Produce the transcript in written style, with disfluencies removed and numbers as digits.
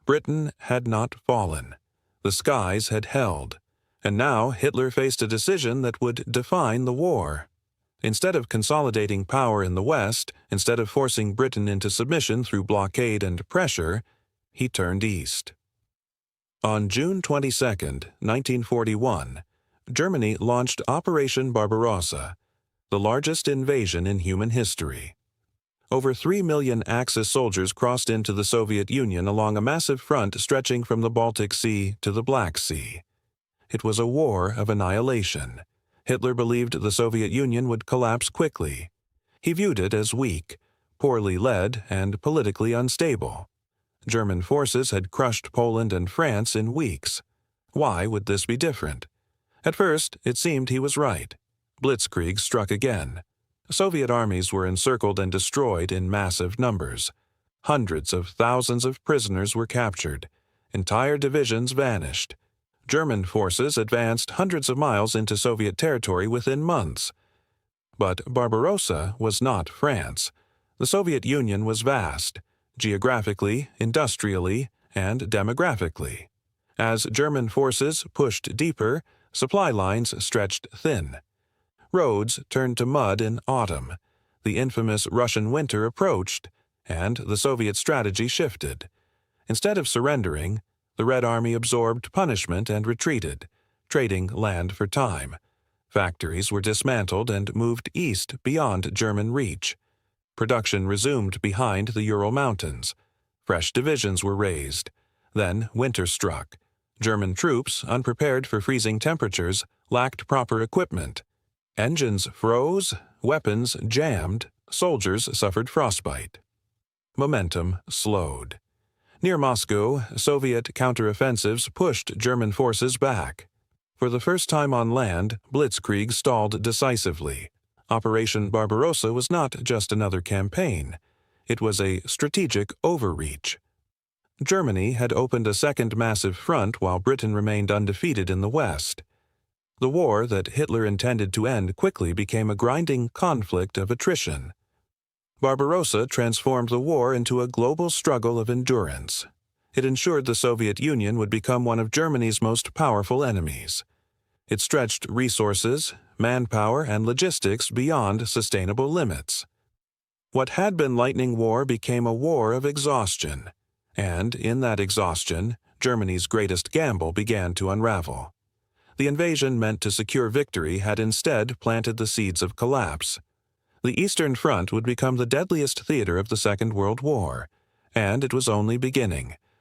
Britain had not fallen. The skies had held. And now Hitler faced a decision that would define the war. Instead of consolidating power in the West, instead of forcing Britain into submission through blockade and pressure, he turned east. On June 22, 1941, Germany launched Operation Barbarossa, the largest invasion in human history. Over 3 million Axis soldiers crossed into the Soviet Union along a massive front stretching from the Baltic Sea to the Black Sea. It was a war of annihilation. Hitler believed the Soviet Union would collapse quickly. He viewed it as weak, poorly led, and politically unstable. German forces had crushed Poland and France in weeks. Why would this be different? At first, it seemed he was right. Blitzkrieg struck again. Soviet armies were encircled and destroyed in massive numbers. Hundreds of thousands of prisoners were captured. Entire divisions vanished. German forces advanced hundreds of miles into Soviet territory within months. But Barbarossa was not France. The Soviet Union was vast, geographically, industrially, and demographically. As German forces pushed deeper, supply lines stretched thin. Roads turned to mud in autumn. The infamous Russian winter approached, and the Soviet strategy shifted. Instead of surrendering, the Red Army absorbed punishment and retreated, trading land for time. Factories were dismantled and moved east beyond German reach. Production resumed behind the Ural Mountains. Fresh divisions were raised. Then winter struck. German troops, unprepared for freezing temperatures, lacked proper equipment. Engines froze, weapons jammed, soldiers suffered frostbite. Momentum slowed. Near Moscow, Soviet counteroffensives pushed German forces back. For the first time on land, Blitzkrieg stalled decisively. Operation Barbarossa was not just another campaign. It was a strategic overreach. Germany had opened a second massive front while Britain remained undefeated in the West. The war that Hitler intended to end quickly became a grinding conflict of attrition. Barbarossa transformed the war into a global struggle of endurance. It ensured the Soviet Union would become one of Germany's most powerful enemies. It stretched resources, manpower, and logistics beyond sustainable limits. What had been lightning war became a war of exhaustion, and in that exhaustion, Germany's greatest gamble began to unravel. The invasion meant to secure victory had instead planted the seeds of collapse. The Eastern Front would become the deadliest theater of the Second World War, and it was only beginning.